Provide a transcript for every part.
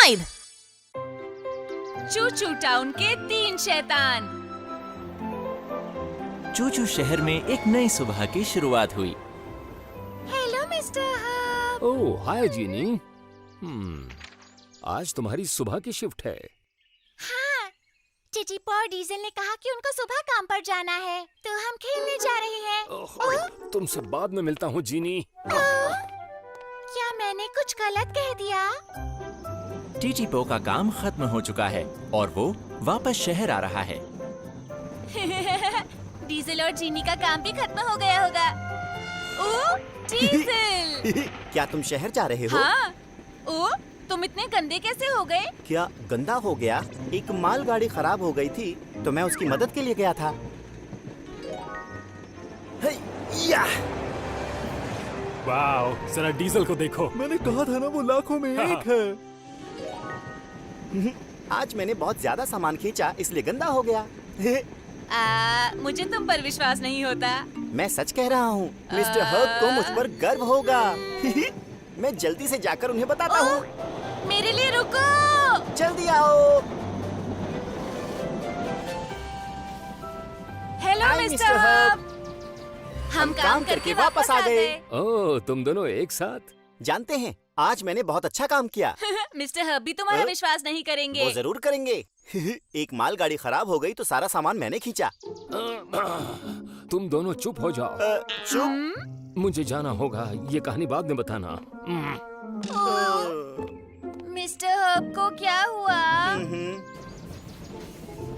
5। चूचू town के 3 शैतान। चूचू शहर में एक नई सुबह की शुरुआत हुई। Hello mister Hub. Oh hi Genie. आज तुम्हारी सुबह की शिफ्ट है। हाँ, टिटी और डीजल ने कहा कि उनको सुबह काम पर जाना है, तो हम खेलने जा रहे हैं। तुमसे बाद में मिलता हूँ जीनी। क्या मैंने कुछ गलत कह दिया? टीटीपो का काम खत्म हो चुका है और वो वापस शहर आ रहा है। डीजल और जीनी का काम भी खत्म हो गया होगा। ओह, डीजल! क्या तुम शहर जा रहे हो? हाँ। ओह, तुम इतने गंदे कैसे हो गए? क्या गंदा हो गया? एक मालगाड़ी खराब हो गई थी तो मैं उसकी मदद के लिए गया था। या! वाओ, जरा डीजल को देखो। मैंने कहा था ना वो लाखों में एक है। आज मैंने बहुत ज्यादा सामान खींचा इसलिए गंदा हो गया। मुझे तुम पर विश्वास नहीं होता। मैं सच कह रहा हूँ। मिस्टर हर्ब को मुझ पर गर्व होगा। मैं जल्दी से जाकर उन्हें बताता हूँ। मेरे लिए रुको। जल्दी आओ। Hello hi, mister hub. हम काम करके वापस आ गए। ओह, तुम दोनों एक साथ। जानते हैं आज मैंने बहुत अच्छा काम किया। मिस्टर हब भी तुम्हारा विश्वास नहीं करेंगे। वो जरूर करेंगे। एक मालगाड़ी खराब हो गई तो सारा सामान मैंने खींचा। तुम दोनों चुप हो जाओ। चुप। मुझे जाना होगा, ये कहानी बाद में बताना। मिस्टर हब को क्या हुआ?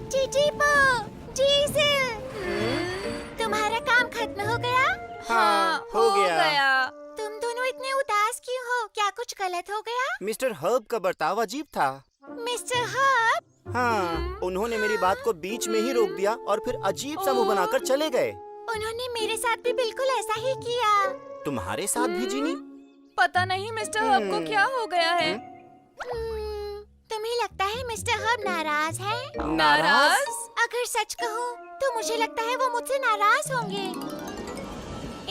टीटीपो, डीजल, तुम्हारा काम खत्म हो गया? हाँ, हो गया। तुम दोनों इतने उदास क्यों हो? क्या कुछ गलत हो गया? मिस्टर हर्ब का बर्ताव अजीब था। Mister hub? हाँ, उन्होंने मेरी बात को बीच में ही रोक दिया और फिर अजीब सा मुंह बनाकर चले गए। उन्होंने मेरे साथ भी बिल्कुल ऐसा ही किया। तुम्हारे साथ भी जीनी? पता नहीं मिस्टर हब को क्या हो गया है। तुम्हें लगता है मिस्टर हब नाराज है? नाराज? अगर सच कहूँ तो मुझे लगता है वो मुझसे नाराज होंगे।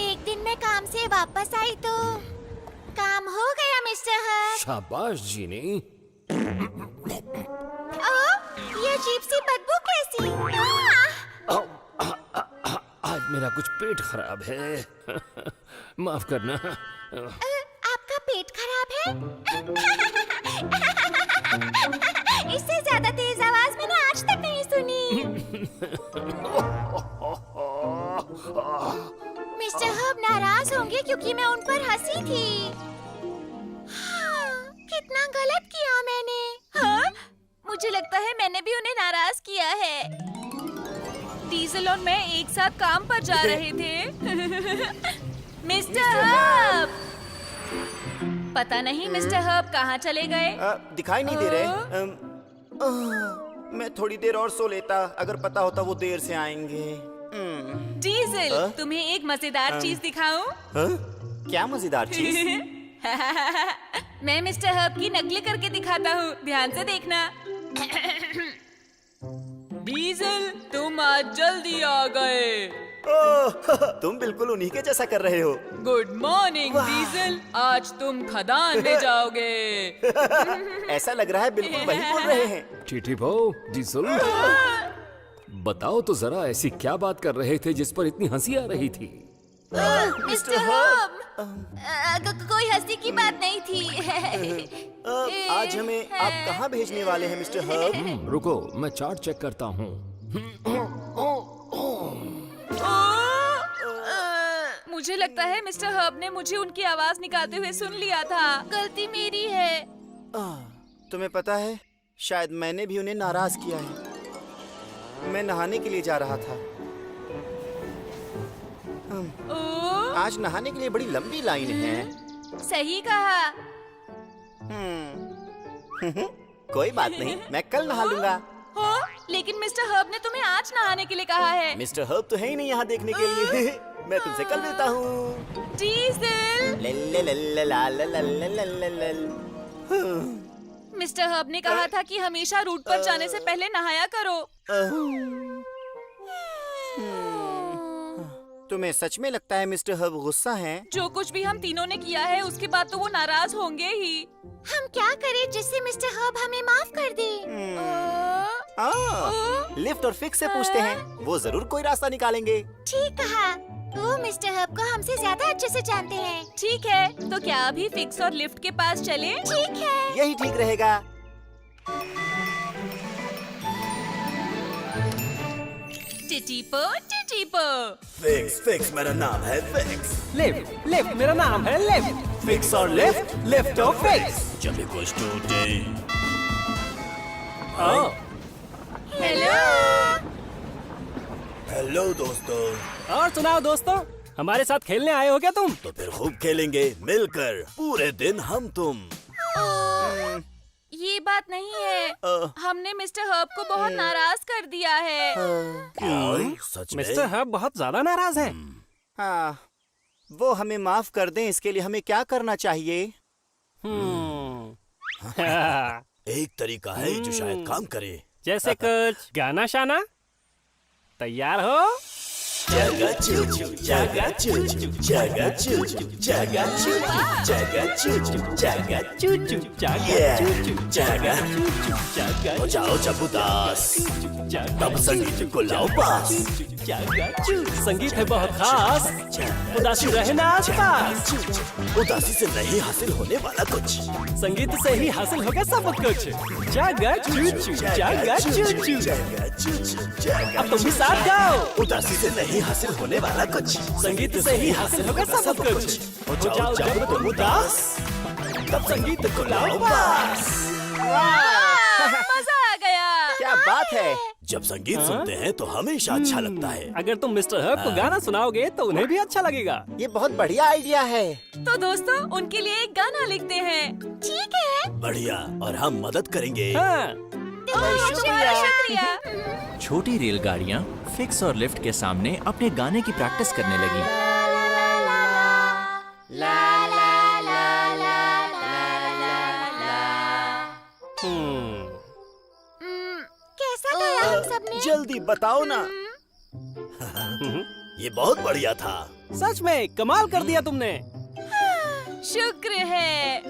एक दिन मैं काम से वापस आई तो काम हो गया मिस्टर हब। शाबाश जीनी। ये अजीब सी बदबू कैसी? आज मेरा कुछ पेट खराब है। माफ करना। आपका पेट खराब है? इससे ज्यादा तेज आवाज मैंने आज तक नहीं सुनी। मिस्टर हब नाराज होंगे क्योंकि मैं उन पर हंसी थी। हाँ, कितना गलत किया मैंने। हाँ, मुझे लगता है मैंने भी उन्हें नाराज किया है। डीजल और मैं एक साथ काम पर जा रहे थे। Mister hub! पता नहीं मिस्टर हब कहाँ चले गए। दिखाई नहीं दे रहे। मैं थोड़ी देर और सो लेता। अगर पता होता वो देर से आएंगे। डीजल, तुम्हें एक मजेदार चीज दिखाऊं? क्या मजेदार चीज? मैं मिस्टर हब की नकल करके दिखाता हूँ, ध्यान से देखना। डीजल, तुम आज जल्दी आ गए। तुम बिल्कुल उन्हीं के जैसा कर रहे हो। गुड मॉर्निंग डीजल, आज तुम खदान में जाओगे। ऐसा लग रहा है बिल्कुल वही बोल रहे हैं। टीटीपो, डीजल, बताओ तो जरा ऐसी क्या बात कर रहे थे जिस पर इतनी हंसी आ रही थी? मिस्टर हब, कोई हंसी की बात नहीं थी। आज हमें आप कहाँ भेजने वाले हैं मिस्टर हर्ब? रुको, मैं चार्ट चेक करता हूँ। मुझे लगता है मिस्टर हब ने मुझे उनकी आवाज निकालते हुए सुन लिया था। गलती मेरी है। तुम्हें पता है, शायद मैंने भी उन्हें नाराज किया है। मैं नहाने के लिए जा रहा था। आज नहाने के लिए बड़ी लंबी लाइन है। सही कहा। कोई बात नहीं, मैं कल नहा लूंगा। हो, लेकिन मिस्टर हब ने तुम्हें आज नहाने के लिए कहा है। मिस्टर हर्ब तो है ही नहीं यहाँ देखने के लिए। मैं तुमसे कल मिलता हूँ। डीजल, मिस्टर हब ने कहा था कि हमेशा रूट पर जाने से पहले नहाया करो। तुम्हें सच में लगता है मिस्टर हब गुस्सा हैं? जो कुछ भी हम तीनों ने किया है उसके बाद तो वो नाराज होंगे ही। हम क्या करें जिससे मिस्टर हब हमें माफ कर दे? लिफ्ट और फिक्स से पूछते हैं, वो जरूर कोई रास्ता निकालेंगे। ठीक कहा, वो मिस्टर हब को हमसे ज्यादा अच्छे से जानते हैं। ठीक है, तो क्या अभी फिक्स और लिफ्ट के पास चले? ठीक है। यही ठीक रहेगा। टिटीपो टिटीपो। फिक्स फिक्स मेरा नाम है फिक्स। लिफ्ट लिफ्ट मेरा नाम है लिफ्ट। फिक्स और लिफ्ट, लिफ्ट और फिक्स। जब भी कुछ टूटे। हेलो। हेलो दोस्तों, और सुनाओ दोस्तों, हमारे साथ खेलने आए हो क्या तुम? तो फिर खूब खेलेंगे मिलकर पूरे दिन हम तुम। ये बात नहीं है, हमने मिस्टर हब को बहुत नाराज कर दिया है। सच में? मिस्टर हब बहुत ज्यादा नाराज हैं। हाँ, वो हमें माफ कर दें, इसके लिए हमें क्या करना चाहिए? एक तरीका है जो शायद काम करे। जैसे कुछ गाना शाना। तैयार हो? जागा चू चू, जागा चू चू, जागा चू चू, जागा चू चू, जागा चू चू, जागा चू चू, जागा जागा हो जाओ जब उदास, तब संगीत को लाओ पास। संगीत है बहुत खास, उदासी रहना आसपास। उदासी से नहीं हासिल होने वाला कुछ, संगीत से ही हासिल होगा सब कुछ। जागा चू चू, जागा चू चू। जागा चू चू, जागा अब तुम भी साथ गाओ। उदासी से नहीं हासिल होने वाला कुछ, संगीत से ही हासिल होगा सब कुछ। हो जाओ जब तुम उदास, तब संगीत को लाओ पास। मजा आ गया। क्या बात है! जब संगीत सुनते हैं तो हमेशा अच्छा लगता है। अगर तुम मिस्टर हब को गाना सुनाओगे तो उन्हें भी अच्छा लगेगा। ये बहुत बढ़िया आइडिया है। तो दोस्तों, उनके लिए एक गाना लिखते हैं। ठीक है। बढ़िया, और हम मदद करेंगे। हाँ। तुम्हारा शुक्रिया। छोटी रेलगाड़ियां फिक्स और लिफ्ट के सामने अपने गाने की प्रैक्टिस करने लगी। कैसा गाया हम सबने? जल्दी बताओ ना। ये बहुत बढ़िया था। सच में कमाल कर दिया तुमने। शुक्र है।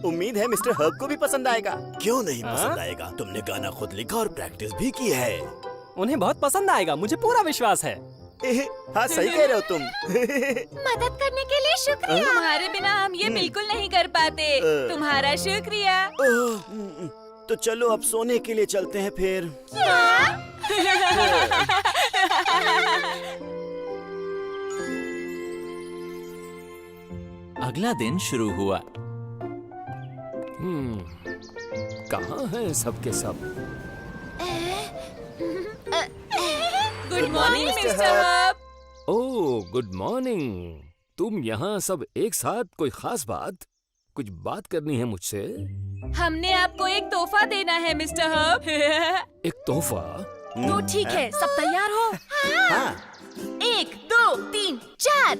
उम्मीद है मिस्टर हब को भी पसंद आएगा। क्यों नहीं पसंद आएगा? तुमने गाना खुद लिखा और प्रैक्टिस भी की है। उन्हें बहुत पसंद आएगा, मुझे पूरा विश्वास है। हाँ, सही कह रहे हो तुम। मदद करने के लिए शुक्रिया। तुम्हारे बिना हम ये बिल्कुल नहीं कर पाते। तुम्हारा शुक्रिया। तो चलो अब सोने के लिए चलते हैं फिर। अगला दिन शुरू हुआ। कहाँ हैं सबके सब? Good morning mister Hub. Oh, good morning. तुम यहाँ सब एक साथ, कोई खास बात? कुछ बात करनी है मुझसे? हमने आपको एक तोहफा देना है मिस्टर हब। एक तोहफा? तो ठीक है, सब तैयार हो? हाँ। 1 2 3 4।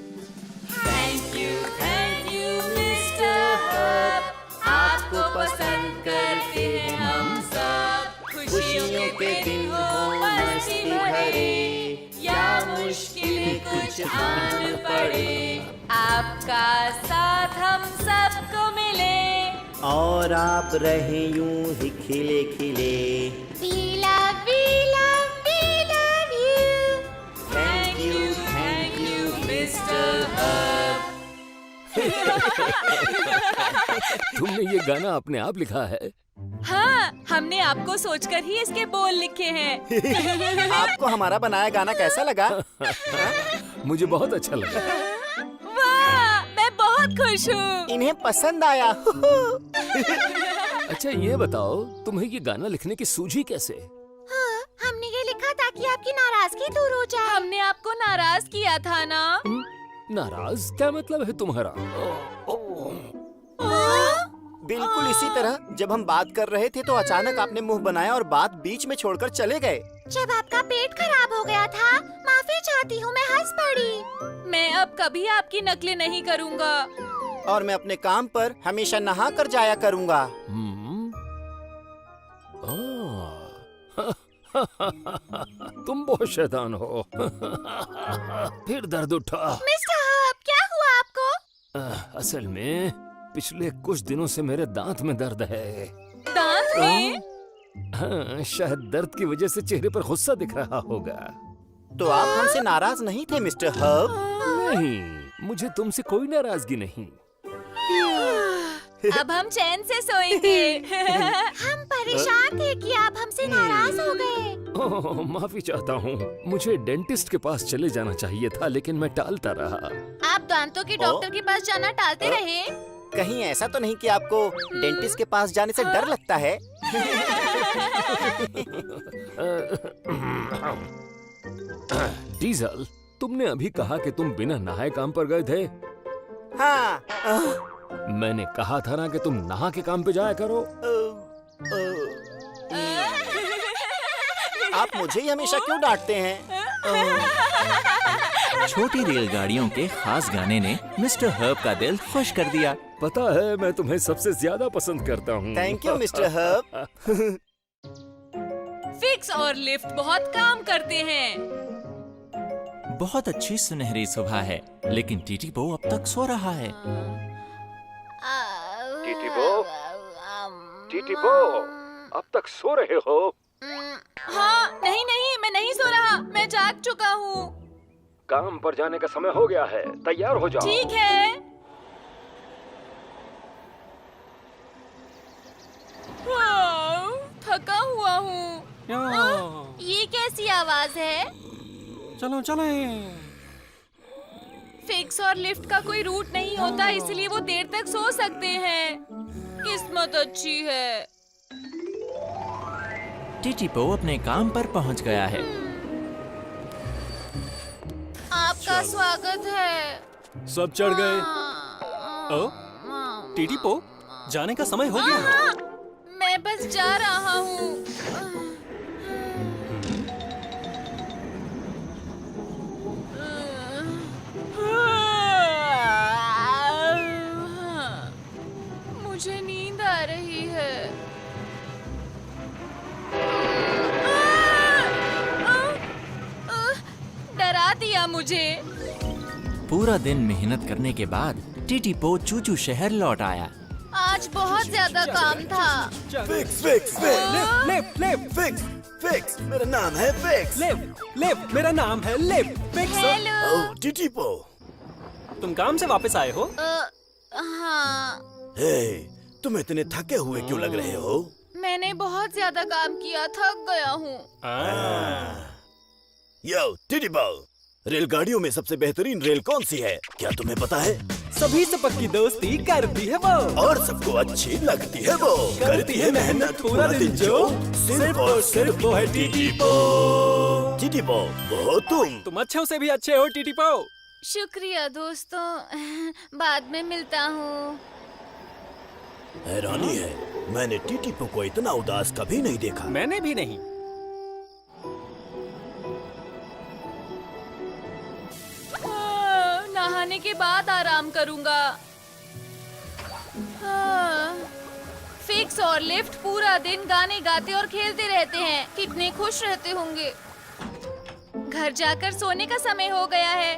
थैंक यू मिस्टर हब, आपको पसंद करते हैं हम सब। खुशियों के दिन हो मस्ती भरे, या मुश्किलें कुछ आन पड़े, आपका साथ हम सबको मिले, और आप रहे यूं ही खिले खिले। We love you. Thank you mister hub. तुमने ये गाना अपने आप लिखा है? हाँ, हमने आपको सोचकर ही इसके बोल लिखे हैं। आपको हमारा बनाया गाना कैसा लगा? मुझे बहुत अच्छा लगा। वाह, मैं बहुत खुश हूँ। इन्हें पसंद आया। अच्छा ये बताओ, तुम्हें ये गाना लिखने की सूझी कैसे? हाँ, हमने ये लिखा ताकि आपकी नाराजगी दूर हो जाए। हमने आपको नाराज किया था ना? नाराज क्या मतलब है तुम्हारा? बिल्कुल इसी तरह जब हम बात कर रहे थे तो अचानक आपने मुंह बनाया और बात बीच में छोड़कर चले गए। जब आपका पेट खराब हो गया था, माफी चाहती हूँ, मैं हंस पड़ी। मैं अब कभी आपकी नकलें नहीं करूँगा। और मैं अपने काम पर हमेशा नहा कर जाया करूँगा। तुम बहुत शैतान हो। फिर दर्द उठा। मिस्टर हर्ब, क्या हुआ आपको? असल में पिछले कुछ दिनों से मेरे दांत में दर्द है। दांत में? हाँ, शायद दर्द की वजह से चेहरे पर गुस्सा दिख रहा होगा। तो आप हमसे नाराज नहीं थे मिस्टर हर्ब? नहीं, मुझे तुमसे कोई नाराजगी नहीं। अब हम चैन से सोएंगे। हम परेशान थे कि आप हमसे नाराज हो गए। ओह, माफी चाहता हूँ। मुझे डेंटिस्ट के पास चले जाना चाहिए था, लेकिन मैं टालता रहा। आप दांतों के डॉक्टर के पास जाना टालते रहे? कहीं ऐसा तो नहीं कि आपको डेंटिस्ट के पास जाने से डर लगता है? डीजल, तुमने अभी कहा कि तुम बिना नहाए काम पर गए थे। हाँ। मैंने कहा था ना कि तुम नहा के काम पे जाया करो। आप मुझे ही हमेशा क्यों डांटते हैं? छोटी रेलगाड़ियों के खास गाने ने मिस्टर हर्ब का दिल खुश कर दिया। पता है, मैं तुम्हें सबसे ज्यादा पसंद करता हूँ। Thank you mister herb. Fix और लिफ्ट बहुत काम करते हैं। बहुत अच्छी सुनहरी सुबह है, लेकिन टीटी बो अब तक सो रहा है। टीटी बो, अब तक सो रहे हो? हाँ, नहीं नहीं, मैं नहीं सो रहा, मैं जाग चुका हूँ। काम पर जाने का समय हो गया है, तैयार हो जाओ। ठीक है। वाव, थका हुआ हूँ। ये कैसी आवाज है? चलो चलो। फिक्स और लिफ्ट का कोई रूट नहीं होता, इसलिए वो देर तक सो सकते हैं। किस्मत अच्छी है। टीटी बो अपने काम पर पहुंच गया है। आपका स्वागत है। सब चढ़ गए। ओ, टीटी पो, जाने का समय हो गया है। मैं बस जा रहा हूँ। मुझे नींद आ रही है। डरा दिया मुझे। पूरा दिन मेहनत करने के बाद टीटी बो चूचू शहर लौट आया। आज बहुत ज्यादा काम था। Fix fix fix left left fix fix, मेरा नाम है फिक्स। लेफ्ट लेफ्ट, मेरा नाम है लेफ्ट। फिक्स। हेलो। ओह टीटी पो, तुम काम से वापस आए हो? हाँ, हे, तुम इतने थके हुए क्यों लग रहे हो? मैंने बहुत ज्यादा काम किया, थक गया हूँ। यो टीटी पो, रेलगाड़ियों में सबसे बेहतरीन रेल कौन सी है, क्या तुम्हें पता है? सभी से पक्की दोस्ती करती है वो, और सबको अच्छी लगती है वो, करती है मेहनत पूरा दिन जो, सिर्फ और सिर्फ वो है टीटी पो। टीटी पो, वो हो तुम अच्छों से भी अच्छे हो टीटी पो। शुक्रिया दोस्तों, बाद में मिलता हूँ। हैरानी है, मैंने टीटी पो को इतना उदास कभी नहीं देखा। मैंने भी नहीं। नहाने के बाद आराम करूंगा। फिक्स और लिफ्ट पूरा दिन गाने गाते और खेलते रहते हैं। कितने खुश रहते होंगे। घर जाकर सोने का समय हो गया है।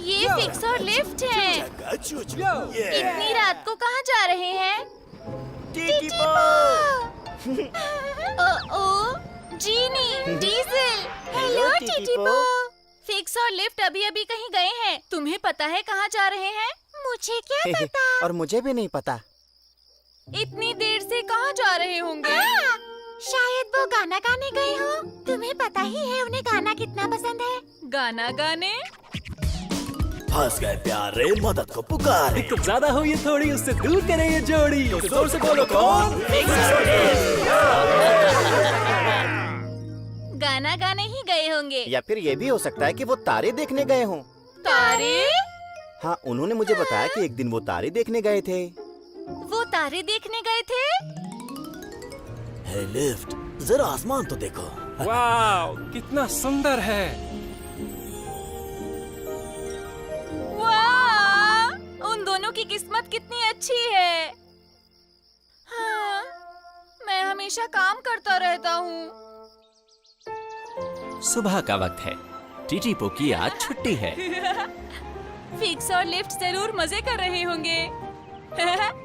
ये फिक्स और लिफ्ट है। इतनी रात को कहाँ जा रहे हैं? टीटी बो। ओ, जीनी, डीजल, हेलो टीटी बो। फिक्स और लिफ्ट अभी अभी कहीं गए हैं। तुम्हें पता है कहाँ जा रहे हैं? मुझे क्या पता? और मुझे भी नहीं पता। इतनी देर से कहाँ जा रहे होंगे? शायद वो गाना गाने गए हो। तुम्हें पता ही है उन्हें गाना कितना पसंद है। गाना गाने? फंस गए प्यारे, मदद को पुकारे। तुम ज्यादा हो ये थोड़ी, उससे दूर करे ये जोड़ी। तो जोर से बोलो कौन? गाना गाने ही गए होंगे। या फिर ये भी हो सकता है कि वो तारे देखने गए हों। तारे? हाँ, उन्होंने मुझे बताया कि एक दिन वो तारे देखने गए थे। वो तारे देखने गए थे? हे लिफ्ट, जरा आसमान तो देखो। वाह, कितना सुंदर है। वाह, उन दोनों की किस्मत कितनी अच्छी है। हाँ, मैं हमेशा काम करता रहता हूँ। सुबह का वक्त है। टीटीपो की आज छुट्टी है। फिक्स और लिफ्ट जरूर मजे कर रहे होंगे।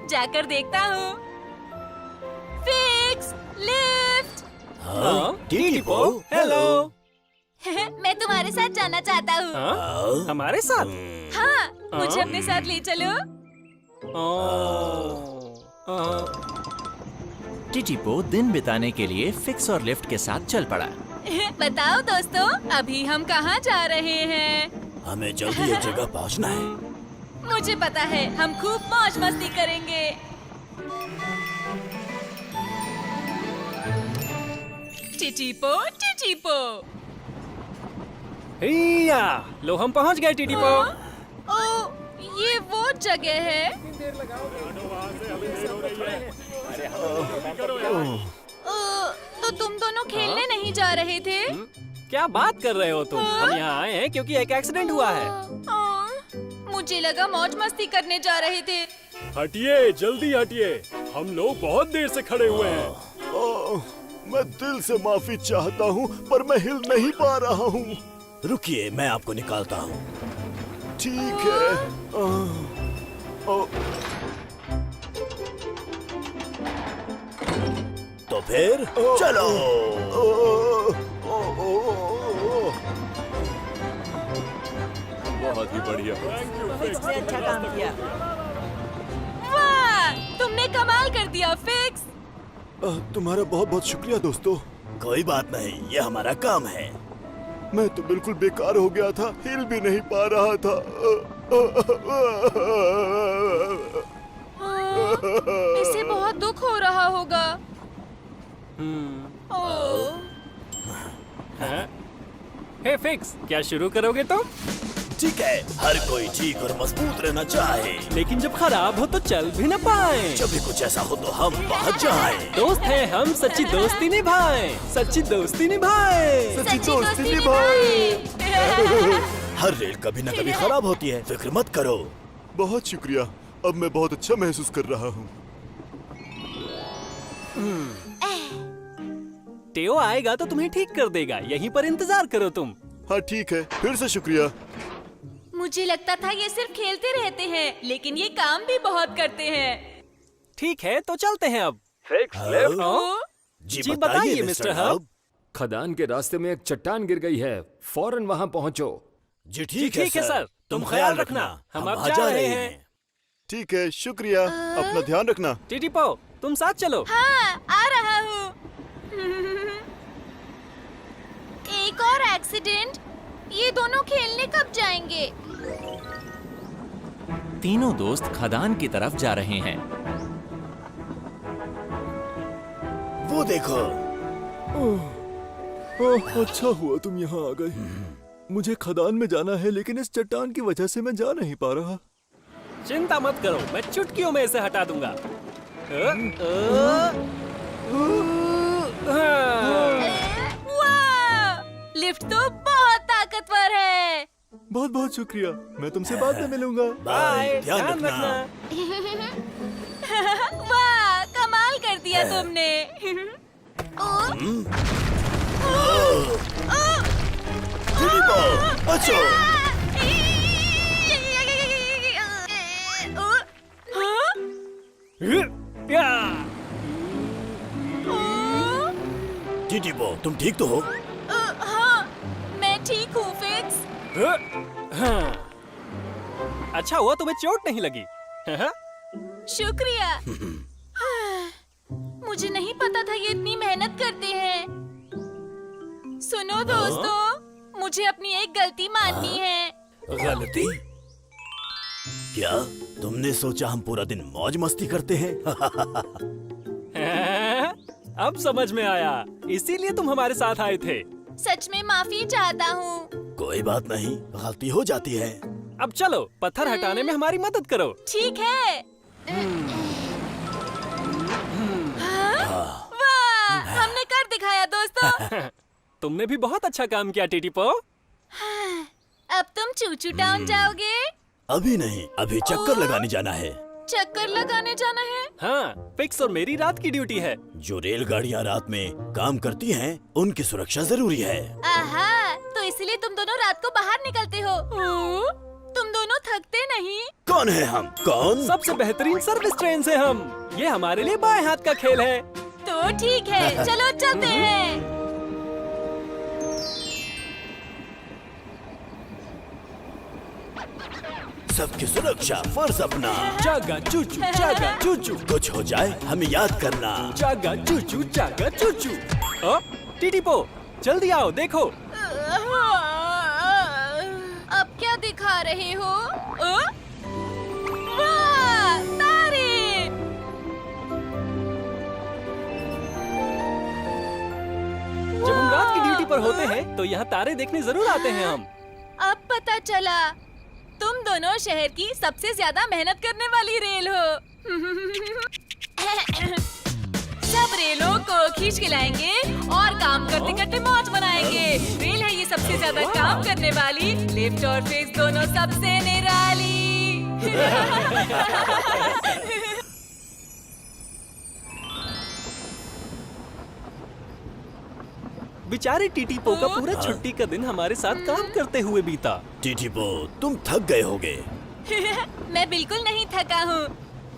जाकर देखता हूँ। Fix, lift. हाँ, टीटीपो, हेलो। मैं तुम्हारे साथ जाना चाहता हूँ। हाँ? हमारे साथ? हाँ, मुझे अपने साथ ले चलो। टीटीपो दिन बिताने के लिए फिक्स और लिफ्ट के साथ चल पड़ा। बताओ दोस्तों, अभी हम कहाँ जा रहे हैं? हमें जल्दी एक जगह पहुंचना है। मुझे पता है, हम खूब मौज मस्ती करेंगे। टीटीपो, टीटीपो। हिया, लो हम पहुंच गए टीटीपो। ओ, ये वो जगह है। तो तुम दोनों खेलने नहीं जा रहे थे? क्या बात कर रहे हो तुम? हम यहाँ आए हैं क्योंकि एक एक्सीडेंट हुआ है। मुझे लगा मौज मस्ती करने जा रहे थे। हटिए, जल्दी हटिए, हम लोग बहुत देर से खड़े हुए हैं। मैं दिल से माफी चाहता हूँ, पर मैं हिल नहीं पा रहा हूँ। रुकिए, मैं आपको निकालता हूँ। ठीक है। तो फिर चलो। बहुत ही बढ़िया। वाह, तुमने कमाल कर दिया फिक्स। तुम्हारा बहुत बहुत शुक्रिया दोस्तों। कोई बात नहीं, ये हमारा काम है। मैं तो बिल्कुल बेकार हो गया था, हिल भी नहीं पा रहा था। इसे बहुत दुख हो रहा होगा। हे फिक्स, क्या शुरू करोगे तुम? ठीक है, हर कोई ठीक और मजबूत रहना चाहे, लेकिन जब खराब हो तो चल भी न पाए। जब भी कुछ ऐसा हो तो हम बाहर जाएं। दोस्त है हम, सच्ची दोस्ती निभाएं, सच्ची दोस्ती निभाएं। सच्ची दोस्ती निभाएं। हर रेल कभी न कभी खराब होती है, फिक्र मत करो। बहुत शुक्रिया, अब मैं बहुत अच्छा महसूस कर रहा हूँ। टेओ आएगा तो तुम्हें ठीक कर देगा, यहीं पर इंतजार करो तुम। हाँ ठीक है, फिर से शुक्रिया। मुझे लगता था ये सिर्फ खेलते रहते हैं, लेकिन ये काम भी बहुत करते हैं। ठीक है, तो चलते हैं अब। ओ, जी बताइए मिस्टर हब। खदान के रास्ते में एक चट्टान गिर गई है, फौरन वहाँ पहुँचो। जी ठीक है सर, तुम ख्याल रखना, हम अब जा रहे हैं। ठीक है, शुक्रिया, अपना ध्यान रखना। टीटीपो, तुम साथ चलो। हाँ, आ रहा हूँ। एक और एक्सीडेंट। ये दोनों खेलने कब जाएंगे? तीनों दोस्त खदान की तरफ जा रहे हैं। वो देखो। अच्छा हुआ तुम यहाँ आ गए। मुझे खदान में जाना है, लेकिन इस चट्टान की वजह से मैं जा नहीं पा रहा। चिंता मत करो, मैं चुटकियों में इसे हटा दूंगा। वाह! लिफ्ट तो बहुत ताकतवर है। बहुत बहुत शुक्रिया, मैं तुमसे बाद में मिलूंगा। बाय, ध्यान रखना। वाह, कमाल कर दिया तुमने। बचो। टीटीपो, तुम ठीक तो हो? हाँ, मैं ठीक हूँ फिक्स। अच्छा हुआ तुम्हें चोट नहीं लगी। शुक्रिया। मुझे नहीं पता था ये इतनी मेहनत करते हैं। सुनो दोस्तों, मुझे अपनी एक गलती माननी है। गलती? क्या तुमने सोचा हम पूरा दिन मौज मस्ती करते हैं? अब समझ में आया, इसीलिए तुम हमारे साथ आए थे। सच में माफी चाहता हूँ। कोई बात नहीं, गलती हो जाती है। अब चलो, पत्थर हटाने में हमारी मदद करो। ठीक है। वाह, हमने कर दिखाया दोस्तों। तुमने भी बहुत अच्छा काम किया टीटीपो। अब तुम चूचू टाउन जाओगे? अभी नहीं, अभी चक्कर लगाने जाना है। चक्कर लगाने जाना है। हाँ, फिक्स और मेरी रात की ड्यूटी है। जो रेलगाड़ियाँ रात में काम करती हैं, उनकी सुरक्षा जरूरी है। आहा, तो इसलिए तुम दोनों रात को बाहर निकलते हो। तुम दोनों थकते नहीं? कौन है हम? कौन? सबसे बेहतरीन सर्विस ट्रेन से हम। ये हमारे लिए बाएं हाथ का खेल है। तो ठीक है, चलो चलते हैं। सबकी सुरक्षा फर्ज अपना। जागा चूचू, जागा चूचू, कुछ हो जाए हमें याद करना। जागा चूचू, जागा चूचू। टीटीपो, जल्दी आओ, देखो। अब क्या दिखा रहे हो? वाह, तारे! जब हम रात की ड्यूटी पर होते हैं तो यहाँ तारे देखने जरूर आते हैं हम। अब पता चला, तुम दोनों शहर की सबसे ज्यादा मेहनत करने वाली रेल हो। सब रेलों को खींच के लाएंगे और काम करते करते मौज बनाएंगे। रेल है ये सबसे ज्यादा काम करने वाली, लिफ्ट और फिक्स दोनों सबसे निराली। बेचारे टीटीपो का पूरा छुट्टी का दिन हमारे साथ काम करते हुए बीता। टीटीपो, तुम थक गए होगे। मैं बिल्कुल नहीं थका हूँ।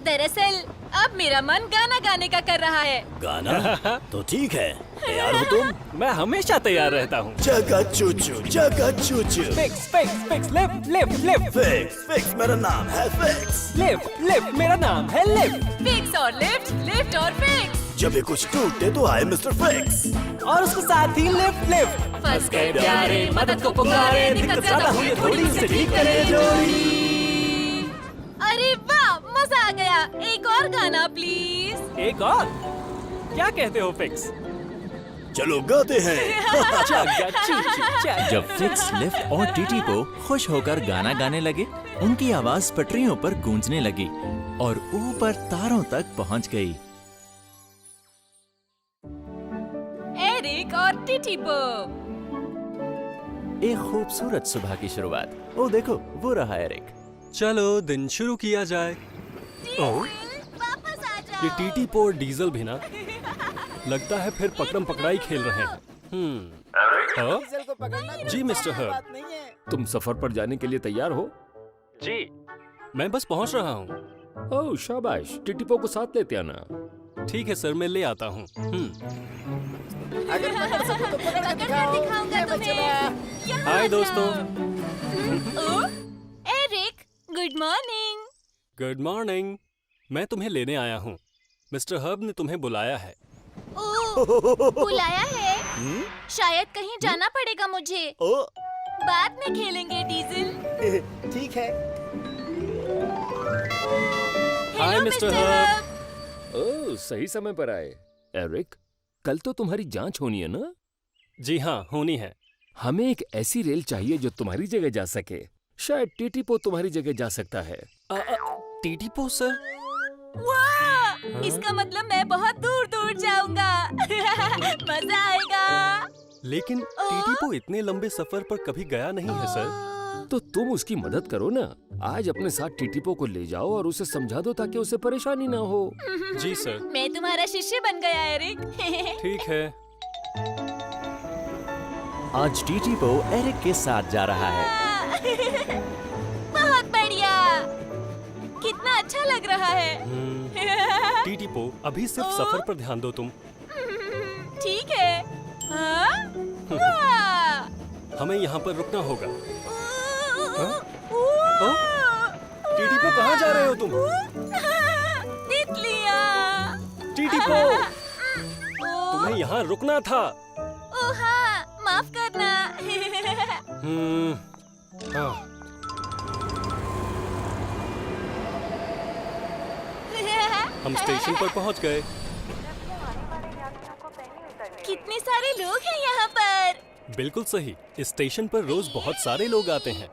दरअसल अब मेरा मन गाना गाने का कर रहा है। गाना? तो ठीक है, तैयार हो तुम? मैं हमेशा तैयार रहता हूँ। जागा चूचू, जागा चूचू। Fix, fix, fix, lift, lift, lift. Fix, fix, मेरा नाम है फिक्स। लिफ्ट, लिफ्ट, मेरा नाम है लिफ्ट। फिक्स और लिफ्ट, लिफ्ट और फिक्स। जब भी कुछ टूटे तो आए मिस्टर फिक्स। और उसके साथ ही लिफ्ट, लिफ्ट। फंस गए प्यारे, मदद को पुकारे, दिक्कत ज्यादा हुई थोड़ी से ठीक करे जोड़ी। अरे वाह, मजा आ गया। एक और गाना प्लीज। एक और? क्या कहते हो फिक्स? चलो गाते हैं। जागा चूचू, जागा। जब फिक्स, लिफ्ट और टीटीपो खुश होकर गाना गाने लगे, उनकी आवाज पटरियों पर गूंजने लगी और ऊपर तारों तक पहुंच गई। एरिक और टीटीपो। एक खूबसूरत सुबह की शुरुआत। ओ देखो, वो रहा एरिक। चलो दिन शुरू किया जाए। वापस आ जाओ। ये टीटीपो और डीजल भी ना लगता है फिर पकड़म पकड़ाई खेल रहे हैं। हाँ? डीजल को पकड़ना जी मिस्टर हर्ब। बात नहीं है। तुम सफर पर जाने के लिए तैयार हो? जी, मैं बस पहुंच रहा हूँ। ओह शाबाश, टीटीपो को साथ लेते आना। ठीक है सर, मैं ले आता हूँ। अगर पकड़ सको तो पकड़ के दिखाओ। दिखाऊंगा ये तुम्हें। बच्चा। यहाँ हाय आ दोस्तों। जाओ। Eric, good morning. Good morning. मैं तुम्हें लेने आया हूँ। मिस्टर हर्ब ने तुम्हें बुलाया है। बुलाया है? शायद कहीं जाना पड़ेगा मुझे। ओ, बाद में खेलेंगे डीजल। ठीक है। Hi hello mister mister Herb. Herb. Oh सही समय पर आए। एरिक, कल तो तुम्हारी जांच होनी है ना? जी हाँ, होनी है। हमें एक ऐसी रेल चाहिए जो तुम्हारी जगह जा सके। शायद टीटीपो तुम्हारी जगह जा सकता है। टीटीपो सर? वाह! इसका मतलब मैं बहुत दूर दूर जाऊंगा। मजा आएगा। लेकिन टीटीपो इतने लंबे सफर पर कभी गया नहीं है सर। तो तुम उसकी मदद करो ना। आज अपने साथ टीटीपो को ले जाओ और उसे समझा दो ताकि उसे परेशानी ना हो। जी सर। मैं तुम्हारा शिष्य बन गया एरिक। ठीक है। आज टीटीपो एरिक के साथ जा रहा है। बहुत बढ़िया। कितना अच्छा लग रहा है। टीटीपो, अभी सिर्फ सफर पर ध्यान दो तुम। ठीक है। हाँ? वाह! हमें यहाँ पर रुकना होगा। ओ? टीटीपो, कहाँ जा रहे हो तुम? तितलियाँ। टीटीपो, तुम्हें यहाँ रुकना था। ओ हाँ, माफ करना। हाँ। हम स्टेशन पर पहुँच गए। कितने सारे लोग हैं यहाँ पर। बिल्कुल सही। इस स्टेशन पर रोज बहुत सारे लोग आते हैं।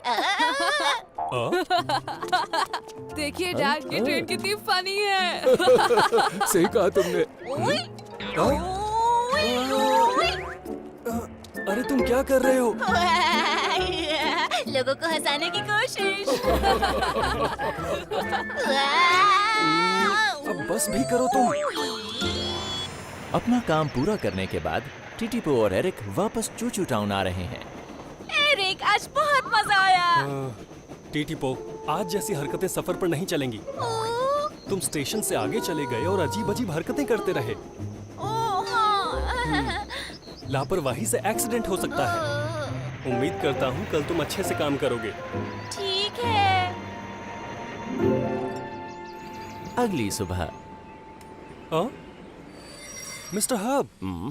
देखिए डैड, ये ट्रेन कितनी फनी है। सही कहा तुमने। अरे तुम क्या कर रहे हो? लोगों को हंसाने की कोशिश। अब बस भी करो तुम। अपना काम पूरा करने के बाद टीटीपो और एरिक वापस चूचू टाउन आ रहे हैं। एरिक, आज बहुत मजा आया। टीटीपो, आज जैसी हरकतें सफर पर नहीं चलेंगी। तुम स्टेशन से आगे चले गए और अजीब अजीब हरकतें करते रहे। लापरवाही से एक्सीडेंट हो सकता है। उम्मीद करता हूँ कल तुम अच्छे से काम करोगे। ठीक है। अगली सुबह मिस्टर हब,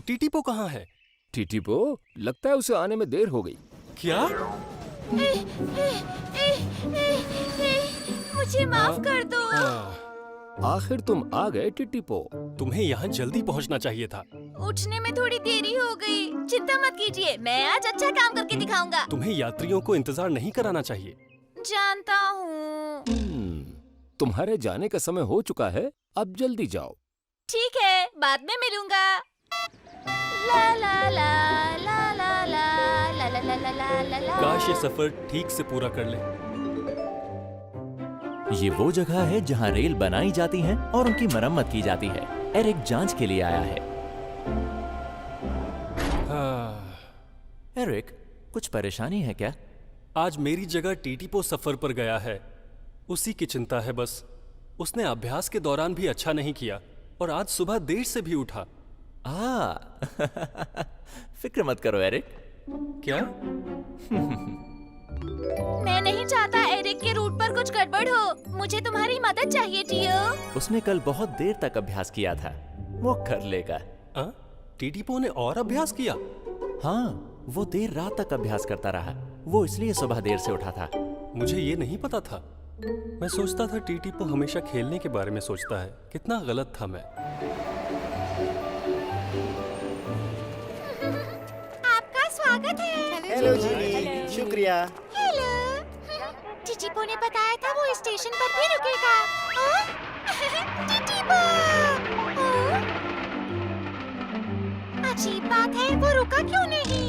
टीटीपो कहाँ है? टीटीपो, लगता है उसे आने में देर हो गई। क्या? मुझे माफ कर दो। आखिर तुम आ गए टीटीपो। तुम्हें यहाँ जल्दी पहुँचना चाहिए था। उठने में थोड़ी देरी हो गई। चिंता मत कीजिए, मैं आज अच्छा काम करके दिखाऊंगा। तुम्हें यात्रियों को इंतजार नहीं कराना चाहिए। जानता हूँ। तुम्हारे जाने का समय हो चुका है, अब जल्दी जाओ। ठीक है, बाद में मिलूंगा। ला ला ला ला ला ला ला ला ला ला ला ला। काश ये सफर ठीक से पूरा कर ले। ये वो जगह है जहाँ रेल बनाई जाती हैं और उनकी मरम्मत की जाती है। एरिक जांच के लिए आया है। एरिक, कुछ परेशानी है क्या? आज मेरी जगह टीटीपो सफर पर गया है। उसी की चिंता है बस। उसने अभ्यास के दौरान भी अच्छा नहीं किया और आज सुबह देर से भी उठा। फिक्र मत करो एरिक। क्या? मैं नहीं चाहता एरिक के रूट पर कुछ गड़बड़ हो। मुझे तुम्हारी मदद चाहिए टियो। उसने कल बहुत देर तक अभ्यास किया था, वो कर लेगा। टीटीपो ने और अभ्यास किया? हाँ, वो देर रात तक अभ्यास करता रहा। वो इसलिए सुबह देर से उठा था। मुझे ये नहीं पता था। मैं सोचता था टीटीपो हमेशा खेलने के बारे में सोचता है। कितना गलत था मैं। आपका स्वागत है। हेलो जी, शुक्रिया। हेलो। टीटीपो ने बताया था वो स्टेशन पर भी रुकेगा। टीटीपो। अजीब बात है, वो रुका क्यों नहीं?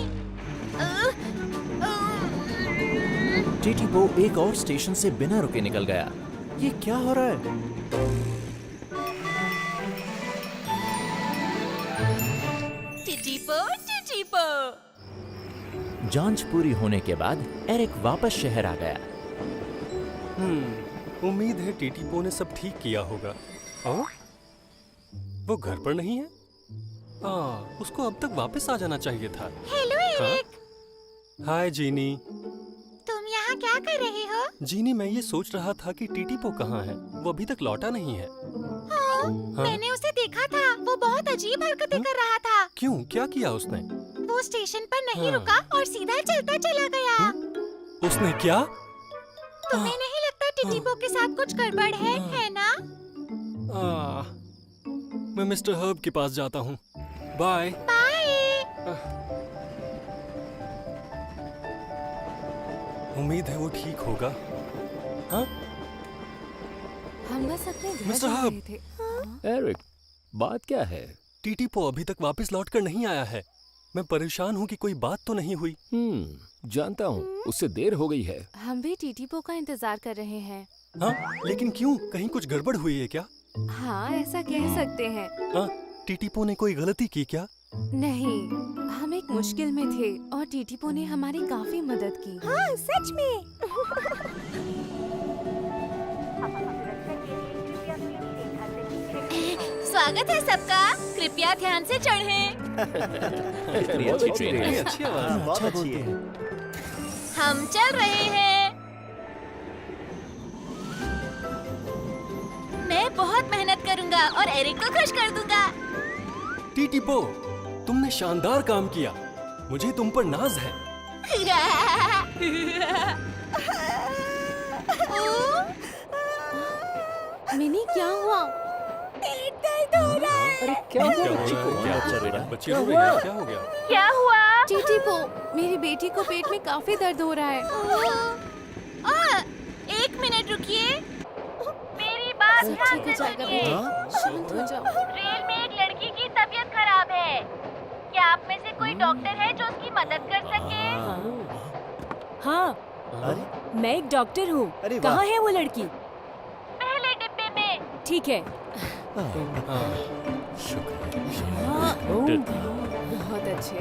टीटीपो एक और स्टेशन से बिना रुके निकल गया। ये क्या हो रहा है? टिटीपो, टिटीपो। जांच पूरी होने के बाद एरिक वापस शहर आ गया। उम्मीद है टीटीपो ने सब ठीक किया होगा। वो घर पर नहीं है? उसको अब तक वापस आ जाना चाहिए था। Hello Eric. Hi Genie. तुम यहाँ क्या कर रहे हो? जीनी, मैं ये सोच रहा था कि टीटीपो कहाँ है। वो अभी तक लौटा नहीं है। मैंने उसे देखा था, वो बहुत अजीब हरकतें कर रहा था। क्यों? क्या किया उसने? वो स्टेशन पर नहीं रुका और सीधा चलता चला गया। उसने क्या? तुम्हें नहीं लगता टीटीपो के साथ कुछ गड़बड़ है ना? मैं मिस्टर हर्ब के पास जाता हूँ। बाय। बाय। उम्मीद है वो ठीक होगा। हम बस अपने घर मिस्टर जा हब। रहे थे। एरिक, बात क्या है? टीटीपो अभी तक वापस लौटकर नहीं आया है। मैं परेशान हूँ कि कोई बात तो नहीं हुई। जानता हूँ, उससे देर हो गई है। हम भी टीटीपो का इंतजार कर रहे हैं। लेकिन क्यों? कहीं कुछ गड़बड़ हुई है क्या? हाँ, ऐसा कह सकते हैं। टीटीपो ने कोई गलती की क्या? नहीं, हम एक मुश्किल में थे और टीटीपो ने हमारी काफी मदद की। हाँ, सच में। स्वागत है सबका। कृपया ध्यान से चढ़ें। कितनी अच्छी ट्रेन है। अच्छी आवाज। बहुत अच्छी है। हम चल रहे हैं। मैं बहुत मेहनत करूंगा और एरिक को खुश कर दूंगा। टीटीपो, तुमने शानदार काम किया। मुझे तुम पर नाज है। मिनी, क्या हुआ? पेट दर्द हो रहा है। अरे क्या हुआ क्या हो बच्ची को? रहा है? क्या बच्ची रो रही है? क्या हो गया? क्या हुआ? टीटीपो, मेरी बेटी को पेट में काफी दर्द हो रहा है। एक मिनट रुकिए। मेरी बात सब ध्यान ठीक हो से जाएगा सुनिए। बेटी, शांत हो जाओ। रेल में एक लड़की की तबीयत खराब है। क्या आप में से कोई डॉक्टर है जो उसकी मदद कर सके? हाँ, अरे मैं एक डॉक्टर हूँ। अरे वाह। कहाँ है वो लड़की? पहले डिब्बे में। ठीक है। हाँ, बहुत अच्छे,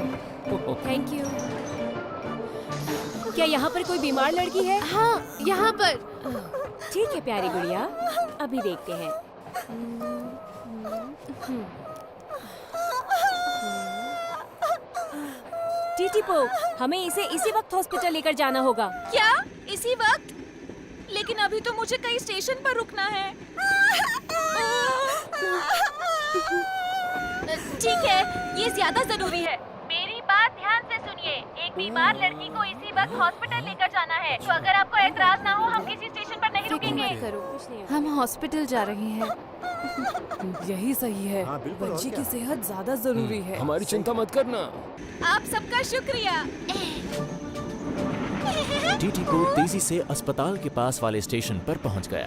थैंक यू। क्या यहाँ पर कोई बीमार लड़की है? हाँ, यहाँ पर। ठीक है प्यारी गुड़िया, अभी देखते हैं। टीटीपो, हमें इसे इसी वक्त हॉस्पिटल लेकर जाना होगा। क्या इसी वक्त? लेकिन अभी तो मुझे कई स्टेशन पर रुकना है। ठीक है, ये ज्यादा जरूरी है। मेरी बात ध्यान से सुनिए। एक बीमार लड़की को इसी वक्त हॉस्पिटल लेकर जाना है। तो अगर आपको एतराज ना हो, हम किसी स्टेशन पर नहीं फिक्र रुकेंगे। मत करो, हम हॉस्पिटल जा रहे हैं। यही सही है। हाँ, बिल्कुल, और बच्ची क्या? की सेहत ज्यादा जरूरी है। हमारी चिंता मत करना। आप सबका शुक्रिया। टीटीपो तेजी से अस्पताल के पास वाले स्टेशन पर पहुंच गया।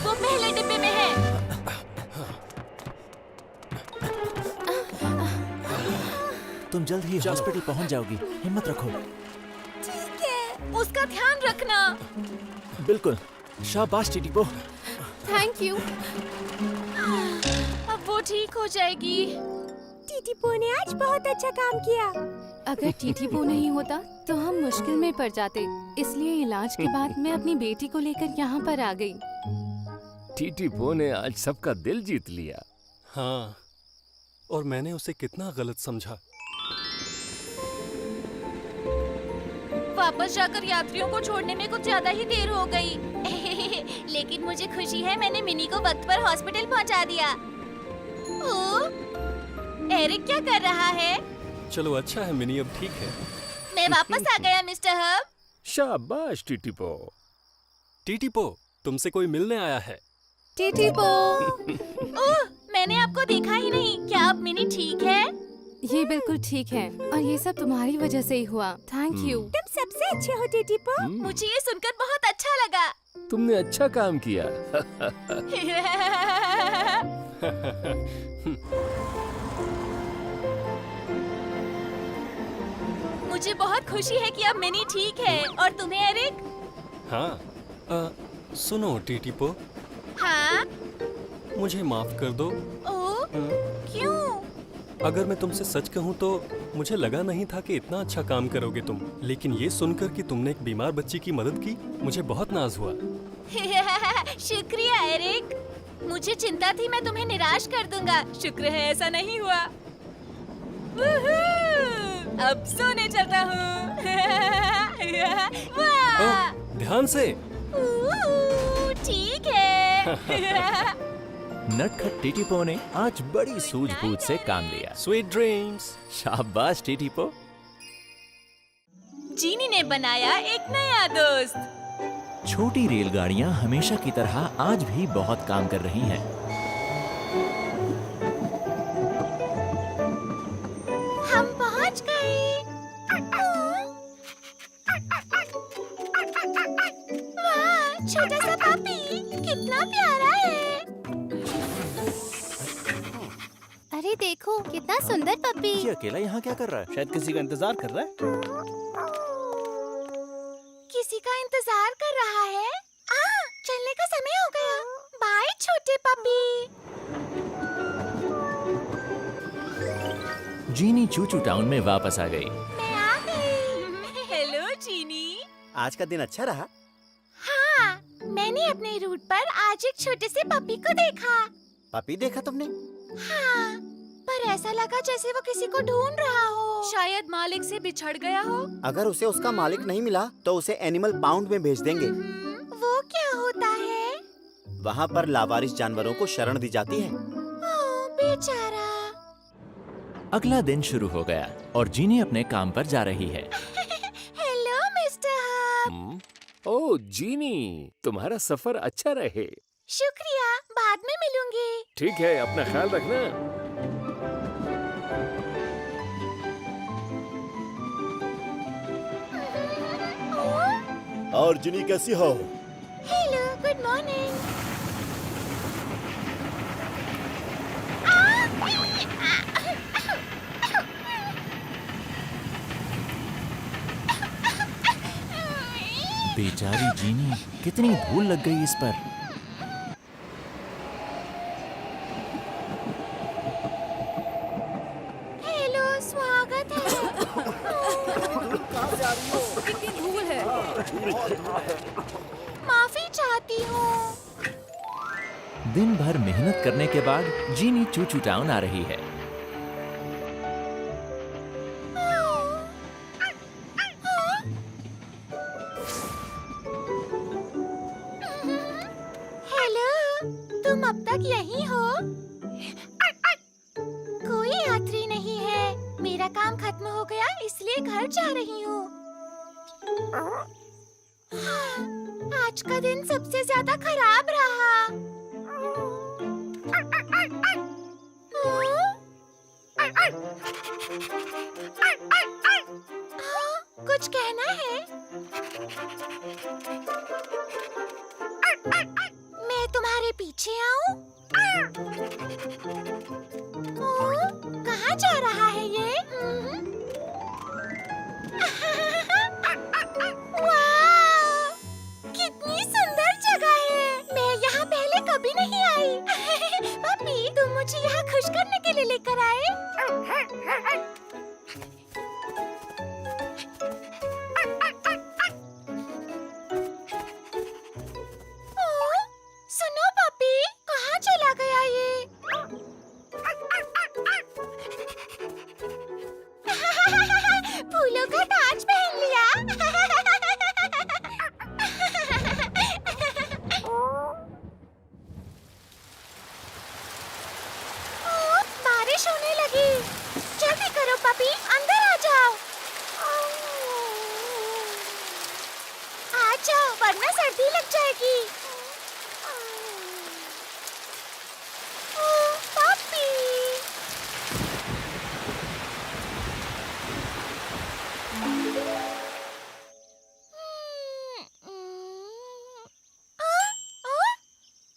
वो पहले डिब्बे में है। तुम जल्द ही हॉस्पिटल पहुंच जाओगी, हिम्मत रखो। ठीक है, उसका ध्यान रखना। बिल्कुल, शाबाश टीटीपो। Thank you. अब वो ठीक हो जाएगी। टीटीपो ने आज बहुत अच्छा काम किया। अगर टीटीपो नहीं होता तो हम मुश्किल में पड़ जाते, इसलिए इलाज के बाद मैं अपनी बेटी को लेकर यहाँ पर आ गई। टीटीपो ने आज सबका दिल जीत लिया। हाँ, और मैंने उसे कितना गलत समझा। वापस जाकर यात्रियों को छोड़ने में कुछ ज्यादा ही देर हो गई। लेकिन मुझे खुशी है मैंने मिनी को वक्त पर हॉस्पिटल पहुंचा दिया। ओह, एरिक क्या कर रहा है? चलो अच्छा है मिनी, अब ठीक है। मैं वापस आ गया मिस्टर हब। शाबाश टीटीपो। टीटीपो, तुमसे कोई मिलने आया है। टीटीपो, ओह, मैंने आपको देखा ही नहीं। क्या अब मिनी ठीक है? ये बिल्कुल ठीक है और ये सब तुम्हारी वजह से ही हुआ। Thank you. तुम सबसे अच्छे हो टीटीपो। मुझे ये सुनकर बहुत अच्छा लगा। तुमने अच्छा काम किया। मुझे बहुत खुशी है कि अब मिनी ठीक है। और तुम्हें एरिक? हाँ, सुनो टीटीपो, हाँ? मुझे माफ कर दो। ओह, क्यों? अगर मैं तुमसे सच कहूँ तो मुझे लगा नहीं था कि इतना अच्छा काम करोगे तुम। लेकिन ये सुनकर कि तुमने एक बीमार बच्ची की मदद की, मुझे बहुत नाज हुआ। शुक्रिया एरिक। मुझे चिंता थी मैं तुम्हें निराश कर दूंगा। शुक्र है ऐसा नहीं हुआ। वूहू! अब सोने चलता हूँ। वाह! ध्यान से। ठीक है। नटखट टीटीपो ने आज बड़ी सूझबूझ से काम लिया। Sweet dreams. शाबाश टीटीपो। जीनी ने बनाया एक नया दोस्त। छोटी रेलगाड़ियां हमेशा की तरह आज भी बहुत काम कर रही हैं। हम पहुंच गए। वाह, छोटा सा पापी, कितना प्यारा है। अरे देखो, कितना सुंदर पपी। ये अकेला यहाँ क्या कर रहा है? शायद किसी का इंतजार कर रहा है। किसी का इंतजार कर रहा है। चलने का समय हो गया। बाय छोटे पपी। जीनी चूचू टाउन में वापस आ गई। मैं आ गई। हेलो जीनी। आज का दिन अच्छा रहा। हाँ, मैंने अपने रूट पर आज एक छोटे से पपी को देखा। पपी देखा तुमने? हाँ, पर ऐसा लगा जैसे वो किसी को ढूंढ रहा हो। शायद मालिक से बिछड़ गया हो। अगर उसे उसका मालिक नहीं मिला तो उसे एनिमल पाउंड में भेज देंगे। वो क्या होता है? वहाँ पर लावारिस जानवरों को शरण दी जाती है। ओह, बेचारा। अगला दिन शुरू हो गया और जीनी अपने काम पर जा रही है। Hello mister Hub. Oh Genie, तुम्हारा सफर अच्छा रहे। शुक्रिया, बाद में मिलूंगी। ठीक है, अपना ख्याल रखना। और जिनी कैसी हो? Hello, good morning. बेचारी जीनी, कितनी धूल लग गई इस पर। हेलो, स्वागत है। कितनी धूल है। माफी चाहती हूँ। दिन भर मेहनत करने के बाद जीनी चूचू टाउन आ रही है। हेलो, तुम अब तक यहीं हो? कोई यात्री नहीं है। मेरा काम खत्म हो गया, इसलिए घर जा रही हूँ। आज का दिन सबसे ज्यादा खराब रहा। कुछ कहना है? मैं तुम्हारे पीछे आऊं? कहाँ जा रहा है ये? वाह! कितनी सुंदर जगह है। मैं यहाँ पहले कभी नहीं आई। पापी, तुम मुझे यहाँ खुश करने के लिए लेकर आए? सुनो पापी, कहाँ चला गया ये? फूलों का ताज पहन लिया। बारिश होने लगी। जल्दी करो पापी, अंदर आ जाओ। आ जाओ, वरना सर्दी लग जाएगी। पापी,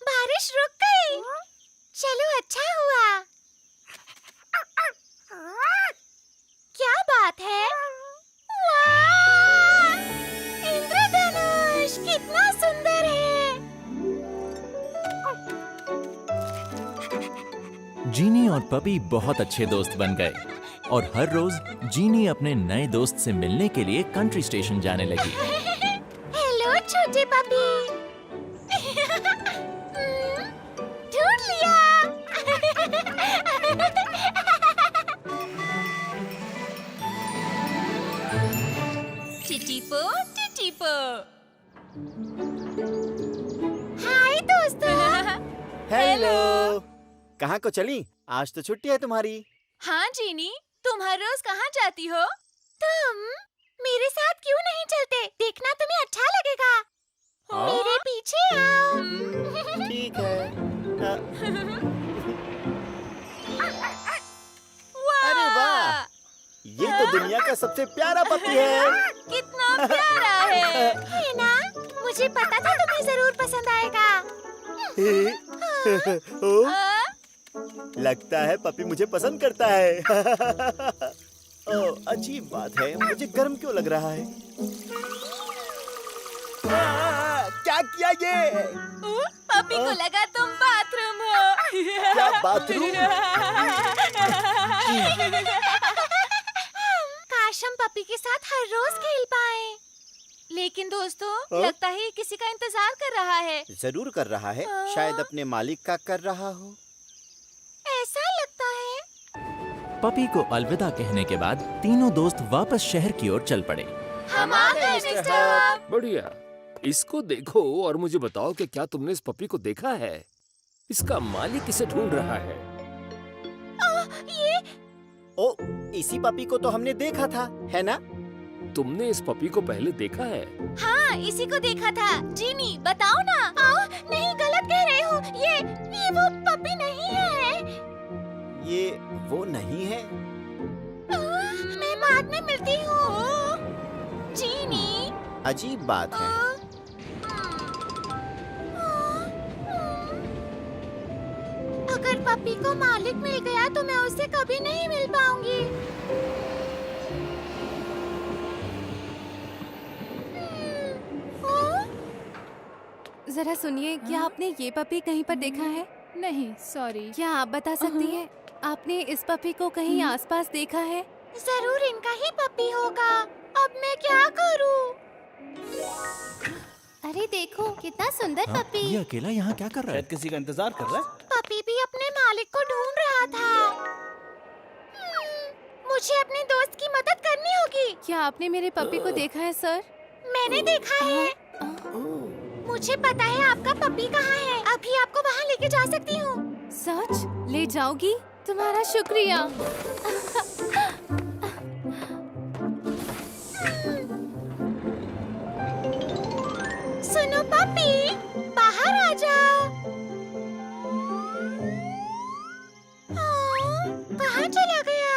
बारिश रुक गई। चलो, अच्छा हुआ। क्या बात है? वाह! इंद्रधनुष कितना सुंदर है। जीनी और पपी बहुत अच्छे दोस्त बन गए और हर रोज जीनी अपने नए दोस्त से मिलने के लिए कंट्री स्टेशन जाने लगी। हेलो छोटे पपी। ढूंढ लिया। टिटीपो, टिटीपो। हाय दोस्तों। हेलो। कहाँ को चली? आज तो छुट्टी है तुम्हारी। हाँ जीनी, तुम हर रोज कहाँ जाती हो? तुम मेरे साथ क्यों नहीं चलते? देखना तुम्हें अच्छा लगेगा। मेरे पीछे आओ। ठीक है। अरे वाह! ये तो दुनिया का सबसे प्यारा पपी है। कितना प्यारा है। है ना? मुझे पता था तुम्हें जरूर पसंद आएगा। ओ, लगता है पपी मुझे पसंद करता है। ओ, अजीब बात है, मुझे गर्म क्यों लग रहा है? क्या किया ये? पपी को लगा तुम बाथरूम हो। क्या बाथरूम? काश हम पपी के साथ हर रोज खेल पाएं। लेकिन दोस्तों, लगता है ये किसी का इंतजार कर रहा है। जरूर कर रहा है, शायद अपने मालिक का कर रहा हो। ऐसा लगता है। पपी को अलविदा कहने के बाद तीनों दोस्त वापस शहर की ओर चल पड़े। हम आ गए मिस्टर। बढ़िया। इसको देखो और मुझे बताओ कि क्या तुमने इस पपी को देखा है? इसका मालिक इसे ढूंढ रहा है। ये ओ, इसी पपी को तो हमने देखा था, है ना? तुमने इस पपी को पहले देखा है? हाँ, इसी को देखा था। जीनी, बताओ ना। नहीं, गलत कह रहे हो। ये वो पपी नहीं है। ये वो नहीं है। मैं बाद में मिलती हूँ। जीनी। अजीब बात है। अगर पपी को मालिक मिल गया तो मैं उससे कभी नहीं मिल पाऊंगी। जरा सुनिए, क्या आपने ये पपी कहीं पर देखा है? नहीं, सॉरी। क्या आप बता सकती हैं आपने इस पपी को कहीं आसपास देखा है? जरूर इनका ही पपी होगा। अब मैं क्या करूं? अरे देखो कितना सुंदर हाँ, पपी। ये अकेला यहाँ क्या कर रहा है? शायद किसी का इंतजार कर रहा है। पपी भी अपने मालिक को ढूंढ रहा था। मुझे अपने दोस्त की मदद करनी होगी। क्या आपने मेरे पपी को देखा है सर? मैंने देखा है। मुझे पता है आपका पपी कहाँ है। अभी आपको वहाँ लेके जा सकती हूँ। सच? ले जाओगी? तुम्हारा शुक्रिया। सुनो पपी, बाहर आ जाओ। कहाँ चला गया?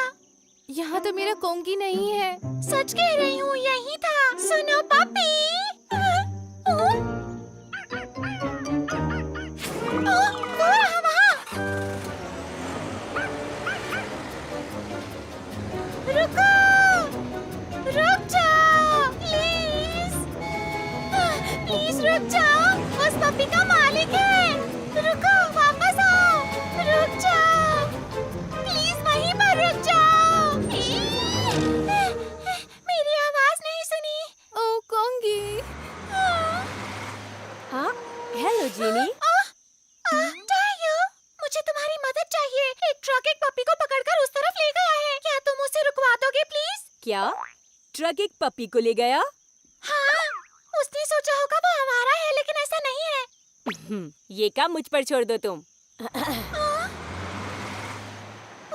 यहाँ तो मेरा कोंगी नहीं है। सच कह रही हूँ, यही था। सुनो पपी। वो रहा वहाँ। रुको, रुक जाओ, प्लीज। प्लीज रुक जाओ, उस पपी का मालिक है। रुको, वापस आओ। रुक जाओ, प्लीज वहीं पर रुक जाओ। मेरी आवाज नहीं सुनी। ओ कोंगी। हाँ, हेलो जीनी। टायो, मुझे तुम्हारी मदद चाहिए। एक ट्रक एक पपी को पकड़कर उस तरफ ले गया है। क्या तुम उसे रुकवा दोगे प्लीज? क्या ट्रक एक पपी को ले गया? हाँ, उसने सोचा होगा वो हमारा है, लेकिन ऐसा नहीं है। ये काम मुझ पर छोड़ दो तुम।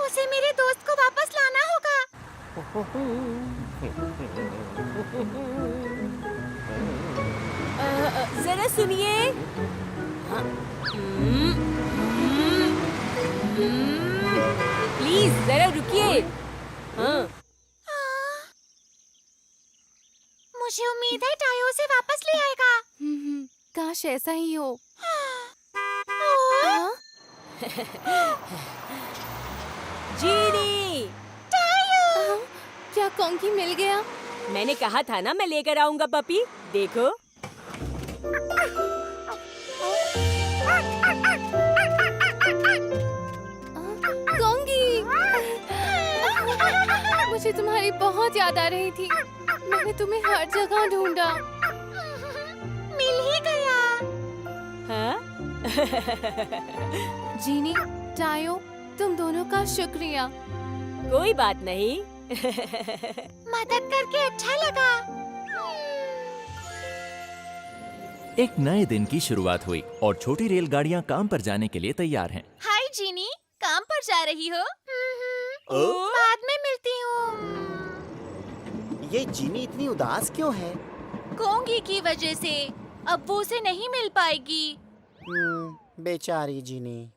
उसे मेरे दोस्त को वापस लाना होगा। जरा सुनिए। प्लीज जरा रुकिए। हाँ, मुझे उम्मीद है टायो उसे वापस ले आएगा। काश ऐसा ही हो। जीनी। क्या कोंगी मिल गया? मैंने कहा था ना मैं लेकर आऊंगा पपी। देखो। कोंगी, मुझे तुम्हारी बहुत याद आ रही थी। मैंने तुम्हें हर जगह ढूंढा। मिल ही गया। हाँ? जीनी, टायो, तुम दोनों का शुक्रिया। कोई बात नहीं। मदद करके अच्छा लगा। एक नए दिन की शुरुआत हुई और छोटी रेलगाड़ियां काम पर जाने के लिए तैयार हैं। हाय जीनी, काम पर जा रही हो? बाद में मिलती हूँ। ये जीनी इतनी उदास क्यों है? कोंगी की वजह से। अब वो उसे नहीं मिल पाएगी। बेचारी जीनी।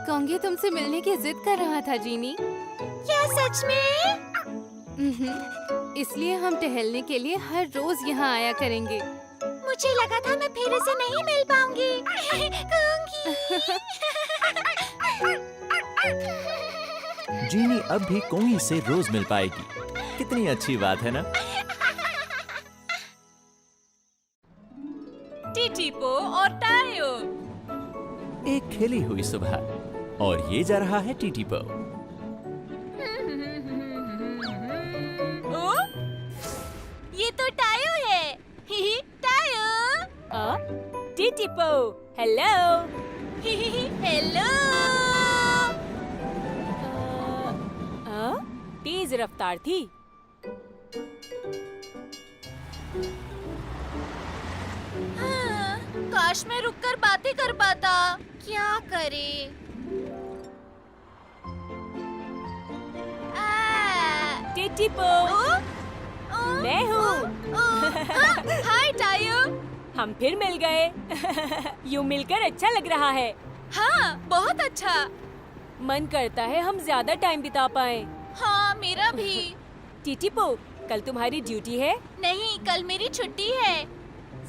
कोंगी तुमसे मिलने की जिद कर रहा था जीनी। क्या सच में? इसलिए हम टहलने के लिए हर रोज यहाँ आया करेंगे। मुझे लगा था मैं फिर उसे नहीं मिल पाऊंगी। जीनी अब भी कोंगी से रोज मिल पाएगी। कितनी अच्छी बात है ना? टीटीपो और टायो। एक खिली हुई सुबह और ये जा रहा है टीटीपो। ओ, ये तो टायो है। टायो। टीटीपो, हेलो। हेलो। तेज रफ्तार थी। हाँ, काश मैं रुककर बातें कर पाता। क्या करे? टीटीपो, मैं हूँ। हाय टायो। हम फिर मिल गए। यूं मिलकर अच्छा लग रहा है। हाँ, बहुत अच्छा। मन करता है हम ज्यादा टाइम बिता पाएं। हाँ, मेरा भी। टीटीपो, कल तुम्हारी ड्यूटी है? नहीं, कल मेरी छुट्टी है।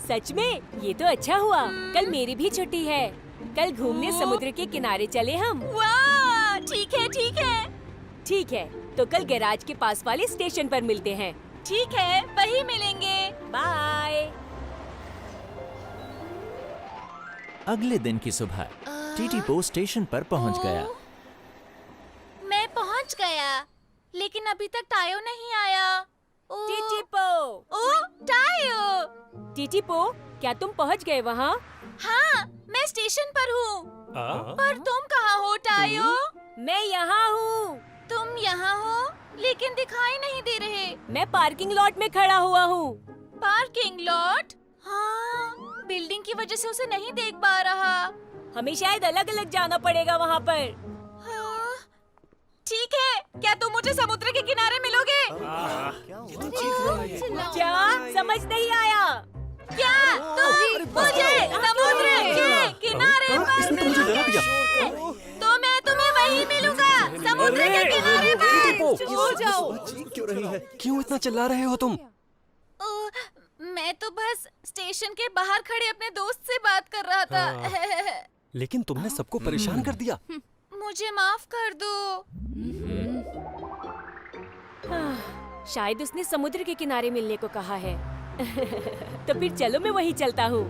सच में? ये तो अच्छा हुआ। कल मेरी भी छुट्टी है। कल घूमने समुद्र के किनारे चले हम। वाह, ठीक है, ठीक है। ठीक है, तो कल गैराज के पास वाले स्टेशन पर मिलते हैं। ठीक है, वहीं मिलेंगे। बाय। अगले दिन की सुबह टीटीपो स्टेशन पर पहुंच गया। मैं पहुंच गया, लेकिन अभी तक टायो नहीं आया। टीटीपो! ओ, टायो! टीटीपो, क्या तुम पहुंच गए वहाँ? हाँ, मैं स्टेशन पर हूँ। पर तुम कहाँ हो, टायो? मैं यहाँ हूँ। तुम यहाँ हो, लेकिन दिखाई नहीं दे रहे। मैं पार्किंग लॉट में खड़ा हुआ हूँ। Parking lot? हाँ, बिल्डिंग की वजह से उसे नहीं देख पा रहा। हमें शायद अलग अलग जाना पड़ेगा वहाँ पर। हाँ, ठीक है, क्या तुम मुझे समुद्र के किनारे मिलोगे? क्या? समझ नहीं आया। क्या तुम मुझे समुद्र के किनारे पर मिलोगे? तो मैं तुम्हें वहीं मिलूंगा, समुद्र के किनारे पर। सो जाओ। क्यों रही है? क्यों इतना चिल्ला रहे हो तुम? मैं तो बस स्टेशन के बाहर खड़े अपने दोस्त से बात कर रहा था। लेकिन तुमने सबको परेशान कर दिया। मुझे माफ कर दो। शायद उसने समुद्र के किनारे मिलने को कहा है। तो फिर चलो मैं वहीं चलता हूँ।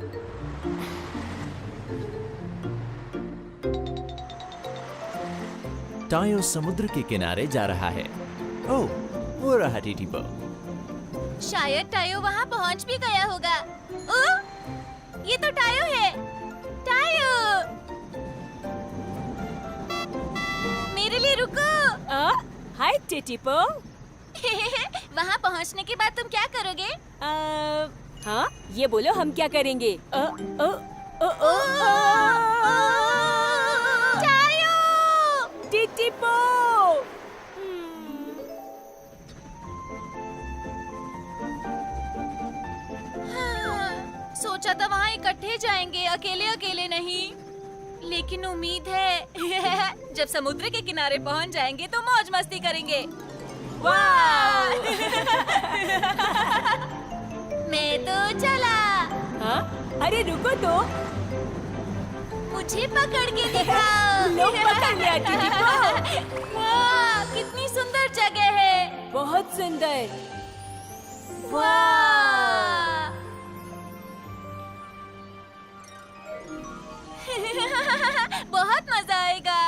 टायो समुद्र के किनारे जा रहा है। ओह, वो रहा टीटीपो। शायद टायो वहाँ पहुँच भी गया होगा। ओह, ये तो टायो है। टायो, मेरे लिए रुको। हाय टीटीपो। वहाँ पहुँचने के बाद तुम क्या करोगे? हाँ, ये बोलो हम क्या करेंगे? टायो! टीटीपो! सोचा था वहाँ इकट्ठे जाएंगे, अकेले अकेले नहीं। लेकिन उम्मीद है जब समुद्र के किनारे पहुँच जाएंगे तो मौज मस्ती करेंगे। वाह! मैं तो चला। हाँ? अरे रुको तो। मुझे पकड़ के दिखाओ। लो पकड़ लिया टीटीपो। वाह, कितनी सुंदर जगह है। बहुत सुंदर। वाह! बहुत मजा आएगा।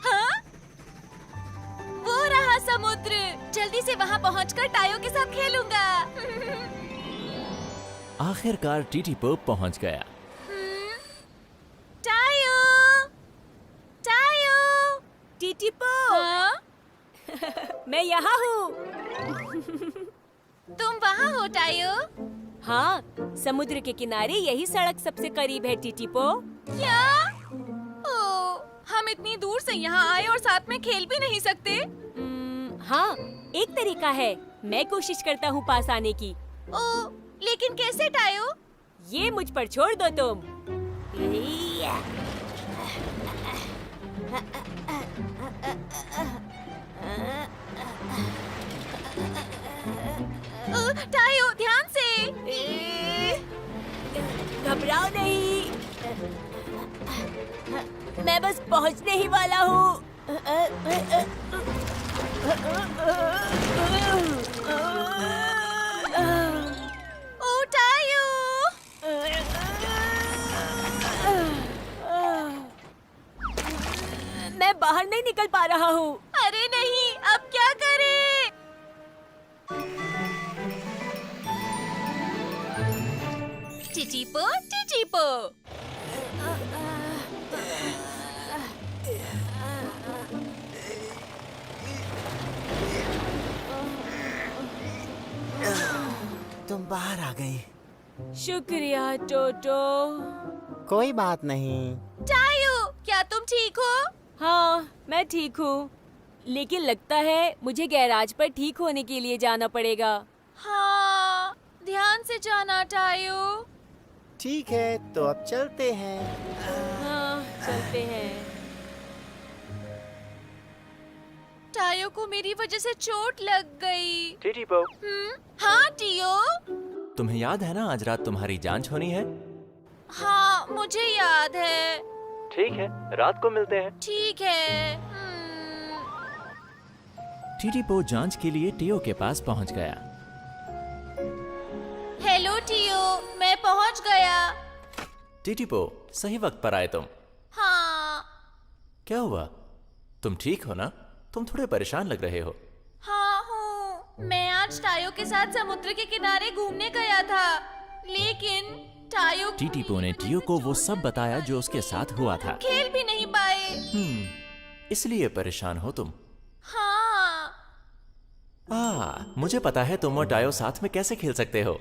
हाँ? वो रहा समुद्र। जल्दी से वहाँ पहुँचकर टायो के साथ खेलूंगा। आखिरकार टीटीपो पहुंच गया। टायो! टायो! टीटीपो! हाँ? मैं यहाँ हूँ। तुम वहाँ हो टायो? हाँ, समुद्र के किनारे यही सड़क सबसे करीब है टीटीपो। क्या? ओह, हम इतनी दूर से यहाँ आए और साथ में खेल भी नहीं सकते? हाँ, एक तरीका है। मैं कोशिश करता हूँ पास आने की। ओह, लेकिन कैसे टायो? ये मुझ पर छोड़ दो तुम। टायो, ध्यान से। घबराओ नहीं, मैं बस पहुंचने ही वाला हूँ। ओ टायो! मैं बाहर नहीं निकल पा रहा हूँ। अरे नहीं, अब क्या करें? टीटीपो, टीटीपो। तुम बाहर आ गई। शुक्रिया टोटो। कोई बात नहीं। टायो, क्या तुम ठीक हो? हाँ, मैं ठीक हूँ, लेकिन लगता है मुझे गैराज पर ठीक होने के लिए जाना पड़ेगा। हाँ, ध्यान से जाना टायो। ठीक है, तो अब चलते हैं। हाँ, चलते हैं। टायो को मेरी वजह से चोट लग गई। टीटीपो, हाँ टियो। तुम्हें याद है ना आज रात तुम्हारी जांच होनी है? हाँ मुझे याद है। ठीक है, रात को मिलते हैं। ठीक है। टीटीपो जांच के लिए टियो के पास पहुंच गया। हेलो टियो, मैं पहुंच गया। टीटीपो, सही वक्त पर आए तुम। हाँ। क्या हुआ? तुम ठीक हो ना? तुम थोड़े परेशान लग रहे हो। हाँ हूँ। मैं आज टायो के साथ समुद्र के किनारे घूमने गया था, लेकिन टायो टीटीपो ने टियो को वो सब बताया जो उसके साथ हुआ था। खेल भी नहीं पाए। इसलिए परेशान हो तुम। हाँ। मुझे पता है तुम और टायो साथ में कैसे खेल सकते हो।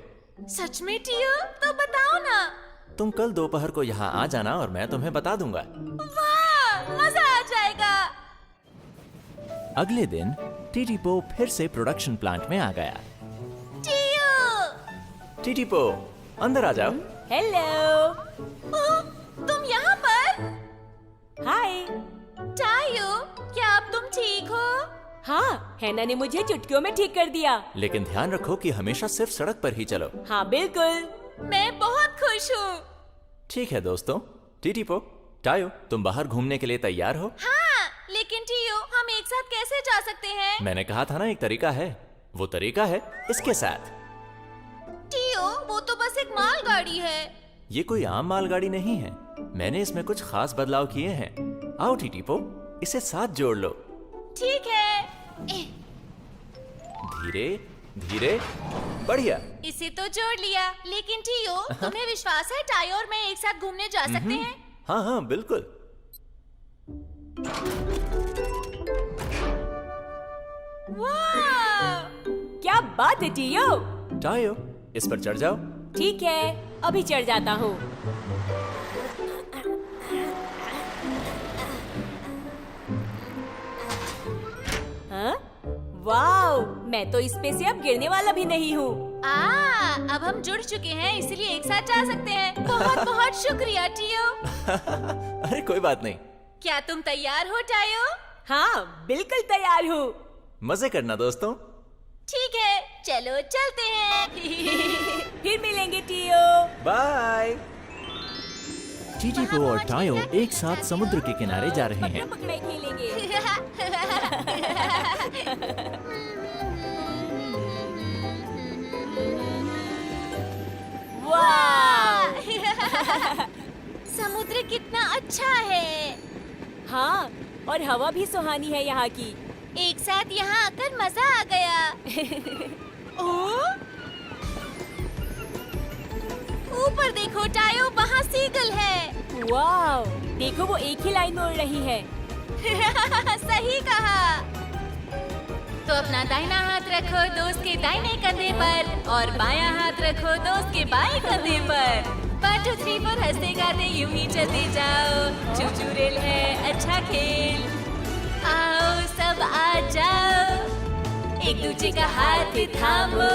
सच में टियो? तो बताओ ना। तुम कल दोपहर को यहाँ आ जाना और मैं तुम्हें बता दूंगा। वाह, मजा आ जाएगा। अगले दिन टीटीपो फिर से प्रोडक्शन प्लांट में आ गया। टियो! टीटीपो, अंदर आ जाओ। हेलो। तुम यहाँ पर? हाय। टायो, क्या अब तुम ठीक हो? हाँ, हैना ने मुझे चुटकियों में ठीक कर दिया। लेकिन ध्यान रखो कि हमेशा सिर्फ सड़क पर ही चलो। हाँ बिल्कुल। मैं बहुत खुश हूँ। ठीक है दोस्तों। टीटीपो, टायो, तुम बाहर घूमने के लिए तैयार हो? हाँ, लेकिन टियो, हम एक साथ कैसे जा सकते हैं? मैंने कहा था ना एक तरीका है। वो तरीका है इसके साथ। टियो, वो तो बस एक मालगाड़ी है। ये कोई आम मालगाड़ी नहीं है। मैंने इसमें कुछ खास बदलाव किए हैं। आओ टीटीपो, इसे साथ जोड़ लो। ठीक है। धीरे धीरे, बढ़िया। इसे तो जोड़ लिया, लेकिन टियो, तुम्हें विश्वास है टायो और मैं एक साथ घूमने जा सकते हैं? हाँ हाँ बिल्कुल। वाह! क्या बात है टियो। टायो, इस पर चढ़ जाओ। ठीक है, अभी चढ़ जाता हूँ। हाँ? वाओ, मैं तो इस पे से अब गिरने वाला भी नहीं हूँ। अब हम जुड़ चुके हैं, इसलिए एक साथ जा सकते हैं। बहुत बहुत शुक्रिया टियो। अरे कोई बात नहीं। क्या तुम तैयार हो टायो? हाँ, बिल्कुल तैयार हूँ। मजे करना दोस्तों। ठीक है, चलो चलते हैं। फिर मिलेंगे टियो। बाय। टीटीपो और टायो एक साथ समुद्र के किनारे जा रहे हैं। पकड़ाई खेलेंगे। वाह! समुद्र कितना अच्छा है। हाँ, और हवा भी सुहानी है यहाँ की। एक साथ यहाँ आकर मजा आ गया। ऊपर देखो टायो, वहाँ सीगल है। वाह! देखो वो एक ही लाइन में उड़ रही है। सही कहा। तो अपना दाहिना हाथ रखो दोस्त के दाहिने कंधे पर और बायां हाथ रखो दोस्त के बाएं कंधे पर। 1 2 3 4 हंसते गाते यूं ही चलते जाओ। चूचू रेल है अच्छा खेल। आओ सब आ जाओ, एक दूसरे का हाथ थामो।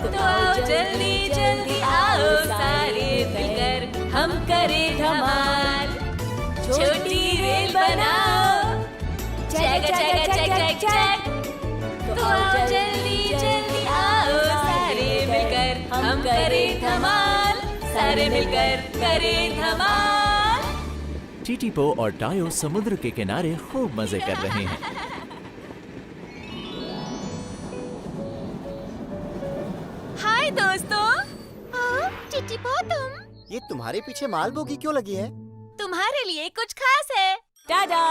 तो आओ जल्दी जल्दी आओ, सारे मिलकर हम करें धमाल। छोटी रेल बनाओ, चैक चैक चैक चैक चैक। तो आओ जल्दी जल्दी आओ, सारे मिलकर हम करें धमाल। सारे मिलकर करें धमाल। टीटीपो और टायो समुद्र के किनारे खूब मजे कर रहे हैं। हाय दोस्तों। टिटीपो, तुम? ये तुम्हारे पीछे माल बोगी क्यों लगी है? तुम्हारे लिए कुछ खास है। टाडा!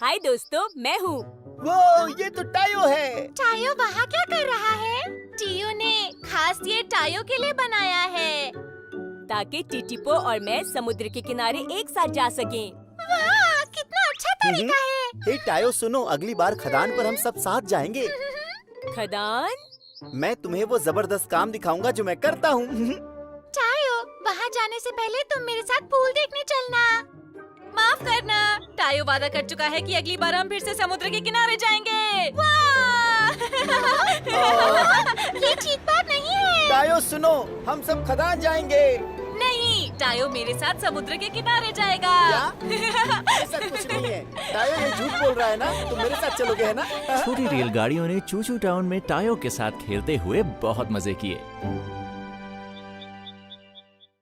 हाय दोस्तों, मैं हूँ। वो ये तो टायो है। टायो वहाँ क्या कर रहा है? टियो ने खास ये टायो के लिए बनाया है, ताकि टिटीपो और मैं समुद्र के किनारे एक साथ जा सकें। वाह, कितना अच्छा तरीका है। हे टायो सुनो, अगली बार खदान पर हम सब साथ जाएंगे। खदान? मैं तुम्हें वो जबरदस्त काम दिखाऊंगा जो मैं करता हूँ। टायो, वहाँ जाने से पहले तुम मेरे साथ पूल देखने चलना। माफ करना, टायो वादा कर चुका है कि अगली बार हम फिर से समुद्र के किनारे जाएंगे। ये ठीक बात नहीं है। टायो सुनो, हम सब खदान जाएंगे। नहीं, टायो मेरे साथ समुद्र के किनारे जाएगा। ऐसा कुछ नहीं है। टायो ये झूठ बोल रहा है ना? तुम मेरे साथ चलोगे है ना? छोटी रेलगाड़ियों ने चूचू टाउन में टायो के साथ खेलते हुए बहुत मजे किए।